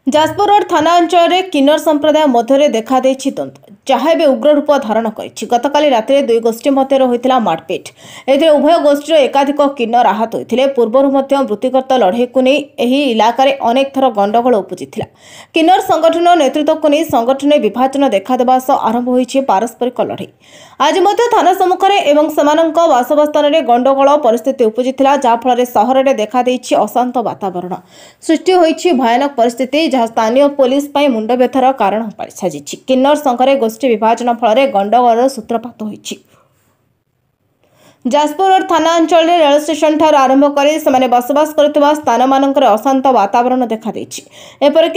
Jajpur road थाना अंचल किन्नर संप्रदाय मध्य देखा द्वंद्व जहाँ उग्र रूप धारण कर गतकाली राति दुई गोष्ठी मध्य होता मारपिट उभय गोष्ठी एकाधिक किन्नर आहत होते पूर्वर वृत्तिगत लड़े को नहीं इलाकार अनेक थर गंडगोल उपजी किन्नर संगठन नेतृत्व को नहीं संगठन विभाजन देखा आरंभ हो पारस्परिक लड़े आज थाना सम्मुखें एवं बासवा स्थान में गंडगोल परिस्थिति उपजी जहाँफल सहर में देखा अशांत वातावरण सृष्टि होती भयानक परिस्थिति जहाँ स्थानीय पुलिस मुंड व्यथार कारण साजिश किन्नर संघरे गोष्ठी विभाजन फल गंडगोल सूत्रपात होती। जाजपुर रोड थाना अंचल रेल स्टेशन ठार आरंभ कर बसवास कर स्थान मानक अशांत वातावरण देखा एपरिक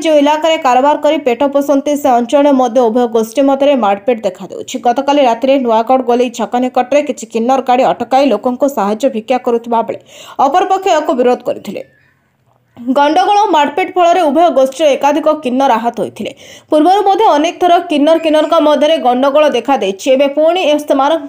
जो इलाका कारोबार कर पेट पोषंती से अंचल उभय गोष्ठी मध्य मारपिट देखा गतकाली राति नुआगढ़ गोलई छक निकट में किसी किन्नर गाड़ी अटकाई लोकों साहाय्य भिक्षा करुवा बेले अपरपक्ष या विरोध करते गंडगोल मारपिट फल उभय गोष्ठी एकाधिक किन्नर आहत होते पूर्वर अनेक थर किन्नर मध्य गंडगोल देखा पुणी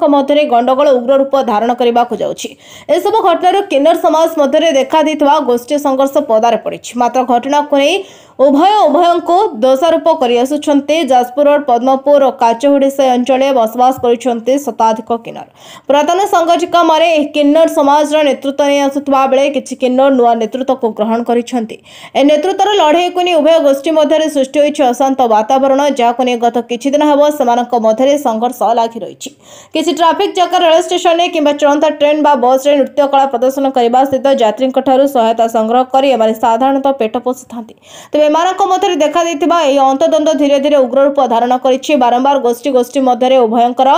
मध्य गंडगोल उग्र रूप धारण करने को जासबू घटना किन्नर समाज मध्य देखा गोष्ठी संघर्ष पदार पड़ी मात्र घटना को नहीं उभय को दोषारोप कर जाजपुर रोड पद्मपुर और काचहुड़ी अंचल बसवास कर शताधिक किन्नर पुरातन संगठिका मारे किन्नर समाज नेतृत्व नहीं आसुवा बेले किसी किन्नर नुआ नेतृत्व को ग्रहण कर नेतृत्व लड़े को नहीं उभय गोष्ठी मध्य सृष्टि होती अशांत वातावरण जहाँ नहीं गत किछि दिन हेब से संघर्ष लगी रही किसी ट्राफिक जगह रेल स्टेशन में किंबा चलता ट्रेन बा बस रे नृत्य कला प्रदर्शन करने सहित यात्री सहायता संग्रह कर साधारणतः पेट पोषि था तेज मध्य देखा अंतद्वंद धीरे धीरे उग्र रूप धारण कर बारंबार गोष्ठी मध्य उभयंकर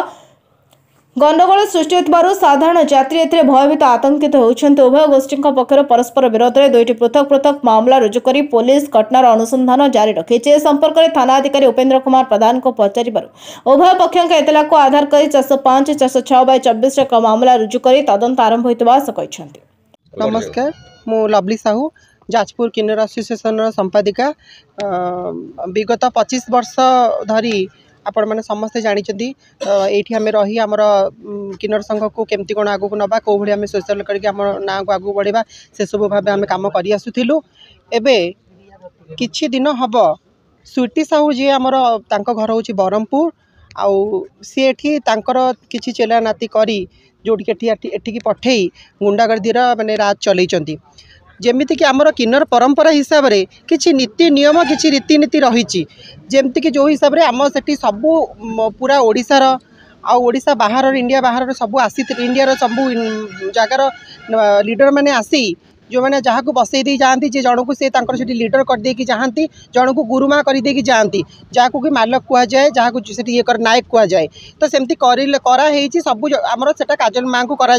गंडगोल सृष्टि होता साधारण यात्री एथिरे भयभीत आतंकित होती उभय गोष्ठी पक्षर परस्पर विरोध में दुईटी पृथक पृथक मामला रुजु कर पुलिस घटनार अनुसंधान जारी रखी संपर्क में थाना अधिकारी उपेन्द्र कुमार प्रधान को पचार उभय पक्षों एतला को आधार कर 405 406/24 एक मामला रुजु कर तदंत आरंभ होता। नमस्कार, मु लवली साहू जाजपुर किन्नर एसोसिएशन संपादिका विगत 25 वर्ष धरी आपण मैंने समस्ते जानते ये आम रही आमर किन्नर संघ को केमती कौन आगू नवा कौ भाई आम सोशल करके आम ना को आगू बढ़ा से सब भाव आम कम कर आसुलु कि दिन हम स्वीटी साहू जी आमर घर हूँ ब्रह्मपुर आउ सी किसी चेला नाती करी जोटी पठे गुंडागर्दीर माने राज चलती जेमिति कि आमर किन्नर परंपरा हिसाब से किसी नीति नियम किसी रीतिनीति रही जेमती कि जो हिसाब से आम से सबू पूरा ओडिशार ओडिशा बाहर इंडिया बाहर सबू आसी इंडिया सबू जगार लीडर मैंने आसी जो मैंने जहाँ को बसई दे जाती जे जन को सी लीडर करदे जाती जन को गुरुमा करदे जाती जहाँ को कि मालक कह जाए जहाँ को ये कर नायक कह जाए तो सेमती कराई सब आमर से काजल माँ को करा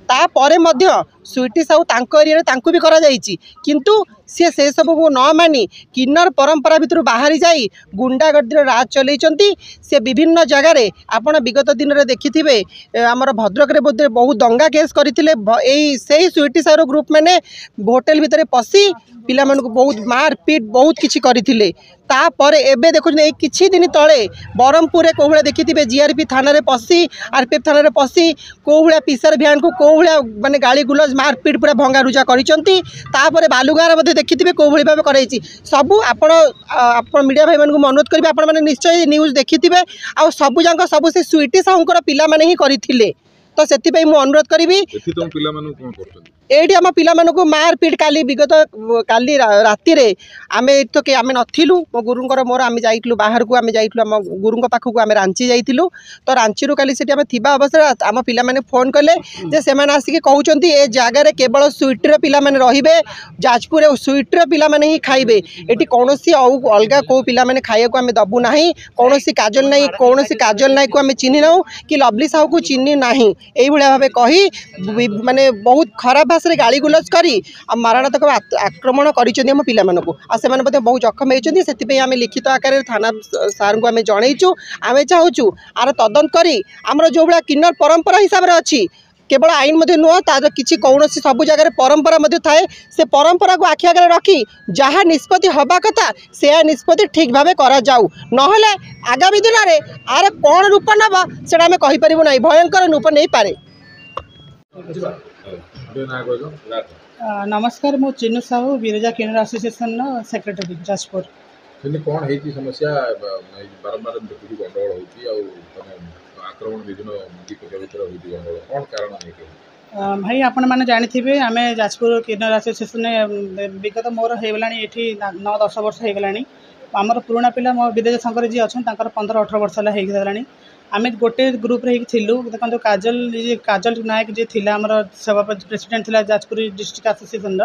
तापर स्वीटी साहू एरिया भी करा किंतु सी से सब को न मानी किन्नर परंपरा भितर बाहरी जाई गुंडागर्दीर राज चलती से विभिन्न जगार आपण विगत दिन में देखिथे आमर भद्रक बोधे बहुत दंगा केस करते से स्वीटी साहू ग्रुप मैंने होटेल भितर पशि पिला बहुत मारपिट बहुत किसी करते तापर एबे देखो किछि दिन तले ब्रह्मपुर कौ भाया देखिथे जीआरपी थाना पशि आरपीएफ थाना पशि कौ भाया पिसार भ्यान को कौ भाया माने गाड़ी गुलज मारपिट पूरा भंगारुजा कर बालुगाँ देखिथे कौ भाई भाव कर सबू आपण मीडिया भाई मानक अनुरोध करेंगे आपण मैंने निश्चय न्यूज देखिथे आ सबू जाक सब से स्वीटी साहूर पिला माने ही करथिले तो से अनुरोध करी एठी आम पिला मारपिट काली विगत काली राति आम तो आम नथिलु मो गुरुंकर मोर आम जाइलु बाहर को आम जाइलु आम गुरुंक पाखक आम रांची जाइलु तो रांची रू काली सेठी आम थिबा अवस्था आम पिला माने फोन कले जे से माने आसिक कहउचंती ए जगार केवल स्वीटर पिला माने रहिबे जाजपुर स्वीटर पिला माने ही खाइबे एठी कोनोसी अलगा को पिला माने खाइया को आम दबु नाही कोनोसी काजल नाही को आम चिन्हि नाउ कि लवली साहू को चिन्हि नाही एई भलिया भाबे कही माने बहुत खराब भाषा गाड़ी गुलज करी मारणात्मक आक्रमण करम पिला बहुत जखम होती से आम लिखित आकार थाना सार को आम जनईचु आम चाहूँ आर तदंत करी आमर जो भाया किन्नर परंपरा हिसाब से अच्छी केवल आईन नुह तार किसी कौन सब जगह परंपरा थाए से परंपरा को आखि आगे रखी जहाँ निष्पत्ति हवा कथा से निष्पत्ति ठीक भाव करा जाऊ नहले आगामी दिन में आर कौन रूप नब से आम कहीपर ना भयंकर रूप नहीं पारे नमस्कार मु चिन्नु साहू बिरजा किन्नर एसोसिएशन सेक्रेटरी जाजपुर। कौन है समस्या बारंबार देखुची गंडगोल होती आक्रमण विभिन्न गंडगोल कौन कारण है भाई आपण मैंने जानी आम जाजपुर किन्नर एसोसिएशन विगत मोर होगला ये 9-10 वर्ष होगला आमर पुराणा पिला मो विदेश शंकर जी अच्छा 15-18 वर्ष है आम गोटे ग्रुप रे थिलु देखो काजल नायक जी थिला हमर सभापति प्रेसिडेंट थिला जाजपुर डिस्ट्रिक्ट एसोसिएशन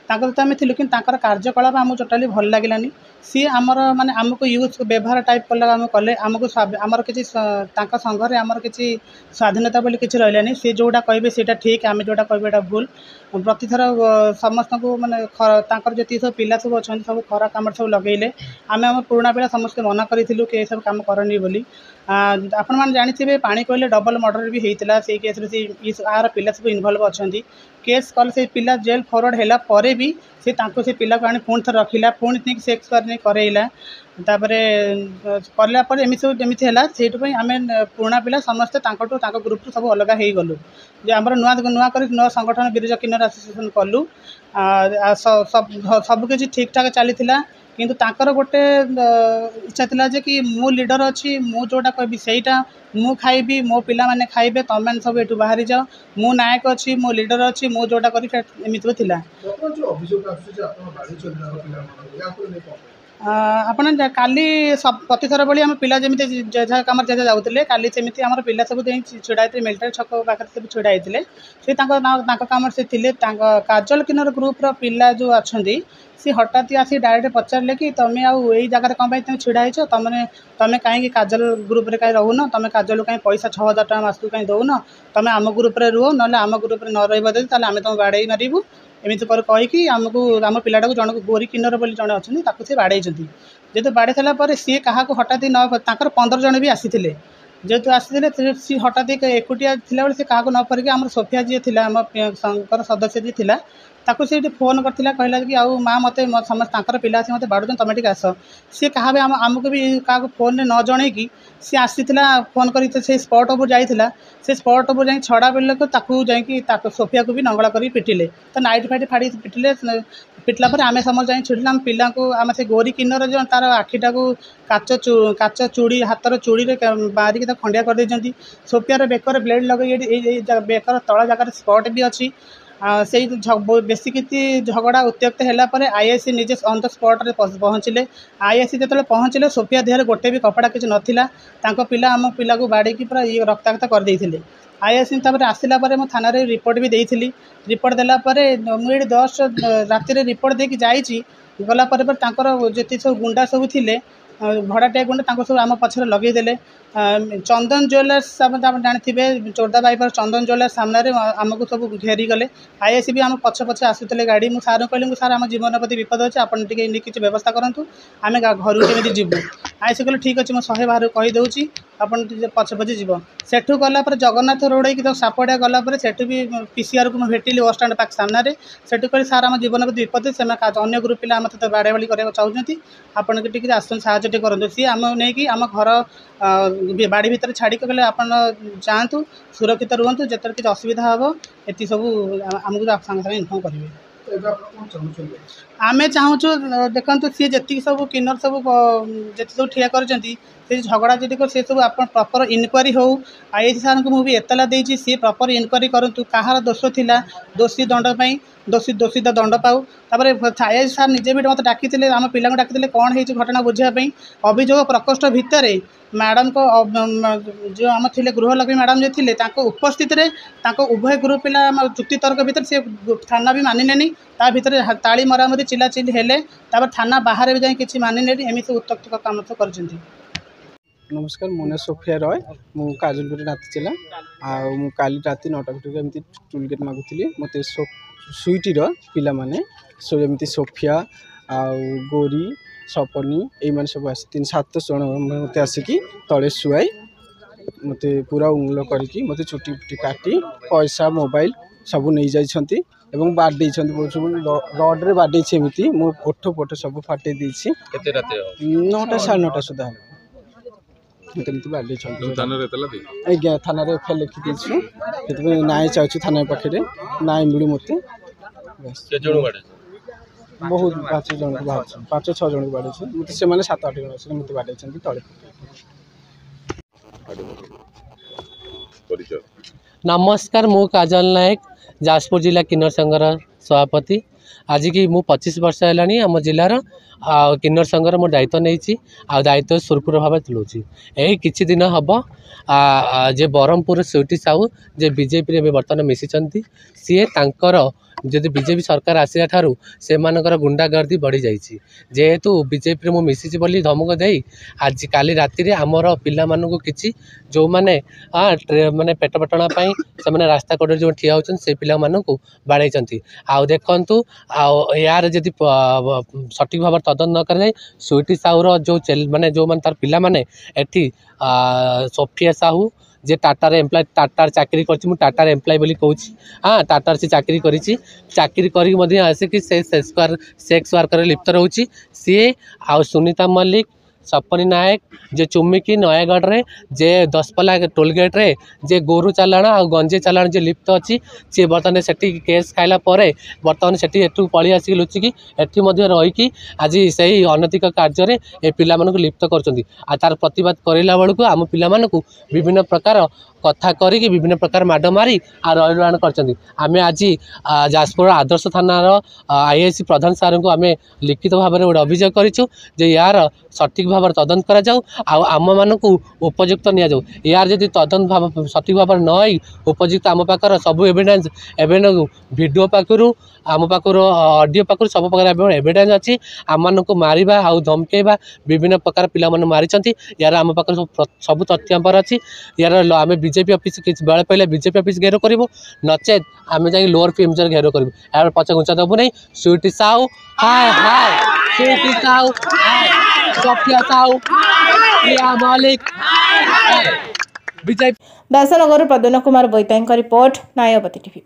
सहित आम थिलु कि कार्यकलाप आमको टोटाली भल लगिलानी सी आमर माने आमको यूज व्यवहार टाइप कला आम कले आमको आमर किसी संघरे आमर किसी स्वाधीनता बोली किसी रही सी जोटा कहे से ठीक आम जोटा कहे भूल प्रतिथर समस्त को माने जी सब पिला सब अच्छा सब खरा कम सब लगे आम आम पुराणा पिला समस्त मना करूँ कि सब कम करनी बोली आपण मैंने जानी पानी कहले डबल मर्डर भी होता से केस आर पिला सब इनवल्व अच्छा केस कल से पिला जेल फरवर्ड है पर भी से पिला को आनी पुणी थे रखिला पुणी सेक्स करला कलापर एमती सब जमी है से आम पुराणा पिला समस्ते ग्रुप सब अलग हो गलु आम नुआ कर नुआ संगठन बिरजा किन्नर एसोसिएशन कलु सबकि ठीक ठाक चली किंतु ताकर गोटे इच्छा थिला जे कि मु लीडर अच्छी मु जोटा कहबी सेटा मु खाइबी मो पिला माने खाइबे तुम मैंने सब एठू बाहरी जाओ मु नायक अच्छी मो लीडर अच्छी मु जोटा करी एमती थिला आपण काली प्रतिथर भाई आम पिला जमी कम जे जाते काली सेमती आम पिला सब छिड़ा मिलिटारी छक पाखे सब छिड़ा होते से कम से काजल किन्नर ग्रुप पिला जो अच्छा सी हठात आसी डायरेक्ट पचारे कि तुम आई जगह कम तुम छिड़ा तुम कहीं काजल ग्रुप रे कहीं रोन तुम काजल कहीं पैसा 6000 टका मासक कहीं दौन तुम आम ग्रुप रे रुह ना आम ग्रुप रे न रही आम तुम बाड़े मारू एमती कहीकि आमको आम पिलाटा जन गोरी किन्नर बोली जड़े अच्छा सी बाड़े जेहतु बाड़े सारापर सी क्या हठात न 15 जन भी आसी जेहतु आसी सी हठात एकुटिया थी से क्या न फरिक आम सोफिया जी थी आम सदस्य जी थी ताको से फोन करथिला कहला कि आउ माँ मत समस्त पिला आसी मत बाड़ुन तुम टे आस सी क्या आमको भी क्या फोन न जन कि सी आसीला फोन कर स्पट उपर जाइला से स्पट उपर जा छड़ा बेल जा सोफिया को भी नंगला कर पिटिले तो नाइट फाइट फाड़ी पिटिले पिटला आम समस्त जा छिड़िले आम पिला आम से गोरी किन्नर जो तार आखिटा को काच चूड़ी हाथर चूड़ी बारिक खंडिया कर सोफियार बेकर ब्लेड लगे बेकर तल जगार स्पट भी अच्छी से बेसी किसी झगड़ा उत्त्यक्त होगापर आईआईसी निजे ऑन द स्पॉट रे पहुँचले आईआईसी जो पहुँचले सोफिया देहर गोटे भी कपड़ा किसी नाला पिला आम पिला को बाड़ी पूरा ये रक्ताक्त करदे आईआईसी आसला मो थाना रिपोर्ट भी देती रिपोर्ट देलापर मुझे 10 राति रिपोर्ट देकी जाइए गलापर जी सब गुंडा सब थे भड़ाटिया गुंडा सब आम पछरे लगेदेले चंदन ज्वेलर्स आप जानते चोरदा बाईपास चंदन ज्वेलर्स सामने आमको सब घेरी गले आईआईसी भी आम पछ पछे आसुले गाड़ी मुझे सार कहली सार आम जीवन प्रति विपद अच्छे आपड़ किसी व्यवस्था करूँ आम घर केमी जीवु आईआईसी कहले ठीक अच्छे मुझे 100 बाहर कहीदे आपड़ पछे पछे जीव सेठू गलापर जगन्नाथ रोड की सापड़िया गलापर सेठू भी पीसीआर को भेटिली बस स्टाण्ड पाख सामने सेठू कहली सार आम जीवन प्रति विपद से अन्य ग्रुप पिला आम सहित बाड़ा बाड़ी करने चाहते आपड़ टी आसन साहय करूँ सी आम नहीं आम घर बाड़ी भितर छाड़ी कहले आप जातु सुरक्षित रुहतु जिते किसी असुविधा हम ये सब आमको सागे सागे इनफर्म करेंगे आमे चाहूँ देखो सी जी सब किन्नर सब जी सब ठिया कर झगड़ा जी से सब आप प्रॉपर इनक्वारी हो आईआईसी सार को मुझे एतला देती सी प्रॉपर इनक्वारी करूँ कहार दोष थिला दोषी दंड दोषी तो दंड पाऊ तापर आईआईसी सार निजे भी मत डाकी आम पिला डाकी कौन है घटना बुझापी अभियोग प्रकोष्ठ भितर मैडम को जो आम थे गृहलक्ष्मी मैडम जो थे उपस्थित उभय ग्रुप पिला चुक्ति तर्क भितर से थाना भी मानिलेनी ता भितर ताली मरामरी चिल्लाचिल्ली हेले तापर थाना बाहर भी जाए किसी मानिलेनी एमती उत्तक्त काम तो कर। नमस्कार मो ना सोफिया रॉय मु काजलपुर राति चला आ काली राति 9टा भितर एमती टूल गेट मागुली मत सुईटर पिला माने एमती सोफिया आ गोरी सपनी ये सब आस 3-7 जन मत आसिकी तले शुआई मत पूरा उंगल करके मत चुटी फुटी काटी पैसा मोबाइल सब नहीं जाइछंती एवं बाडे सब रड्रे बाडे एमती मो ओठ पोठ सब फाटे देछि 9टा 9:30 सुधा मत बाडे आज्ञा थाना एफआईआर लिखी देछु ना चाहूँ थाना पाखे ना मिलू मत बहुत 5 जन को बाहर 5-6 जन को बाड़े मत से 7-8 जन से मत बाड़े तले नमस्कार मु काजल नायक जाजपुर जिला किन्नर संघर सभापति आज की मु 25 वर्ष है आम जिलार किन्नर संघर मो दायित्व नहीं दायित्व सुरखुर भाव तुलाऊँगी यही किछि दिन हम जे ब्रह्मपुर स्वीटी साहू जे बीजेपी में बर्तमान मिशिंट सी तांकर जदि बीजेपी सरकार आसिया ठारू से गुंडागर्दी बढ़ी जाइए जेहेतु बीजेपी में मिशिची बोली धमक दे आज काली राति आमर पिला मानू किसी जो मैंने माने पेट पटना से रास्ता कड़े जो ठिया होती से पिला मानू बाड़े आउ देखु यार जदि सठिक भाव तदन न कर स्वीटी साहूर जो माने जो मान तार पिला माने एठी सोफिया साहू जे टाटार एम्प्लॉय टाटार चाकरी करछि मु टाटार एम्प्लॉय बोली कहूँ हाँ टाटार से चाकरी करी चाकरी करी आसिक से सेक्स वर्कर लिप्त रोची सी आ सुनीता मल्लिक सपनी नायक जे चुमिकी नयागढ़ रे जे दसपल्ला टोलगेट रे जे गोरु चालाण आ गंजे चालाण जे लिप्त अच्छी सी बर्तमान से केस खाइला बर्तमान से पलि आसिक लुचिकी एटी रहीकि आज से अनैतिक कार्य ए पिला मानक लिप्त कर तार प्रतिवाद करला बेलू आम पिला मानक विभिन्न प्रकार कथा करी विभिन्न प्रकार माड मारी रईराण कर आज जाजपुर आदर्श थानार आईआईसी प्रधान सार को आम लिखित भाव में गोटे अभियोग करूँ यार सठिक भाव तदन आम मानक उपयुक्त नि यार जदि तदन भाव सठिक भाव नई उपयुक्त आम पाखर सब एविडेंस एवं वीडियो पाखु आम पाखर ऑडियो पाखु सब प्रकार एविडेंस अच्छी आम मानक मारिबा आउ धमकेबा विभिन्न प्रकार पिला मारी यार आम पाखर सब तथ्य पर अच्छी यार आम बीजेपी ऑफिस बेले पहले बीजेपी ऑफिस घेर करूँ नचेत आम जा लोअर पीएमसी घेर करूँ यार पछ घुंचा दबू नहीं स्वीटी साहू हाय हाय स्वीटी साहू सोफिया साहू प्रिया मलिक व्यासनगर प्रद्युन्न कुमार बोईताई रिपोर्ट नायवती टीवी।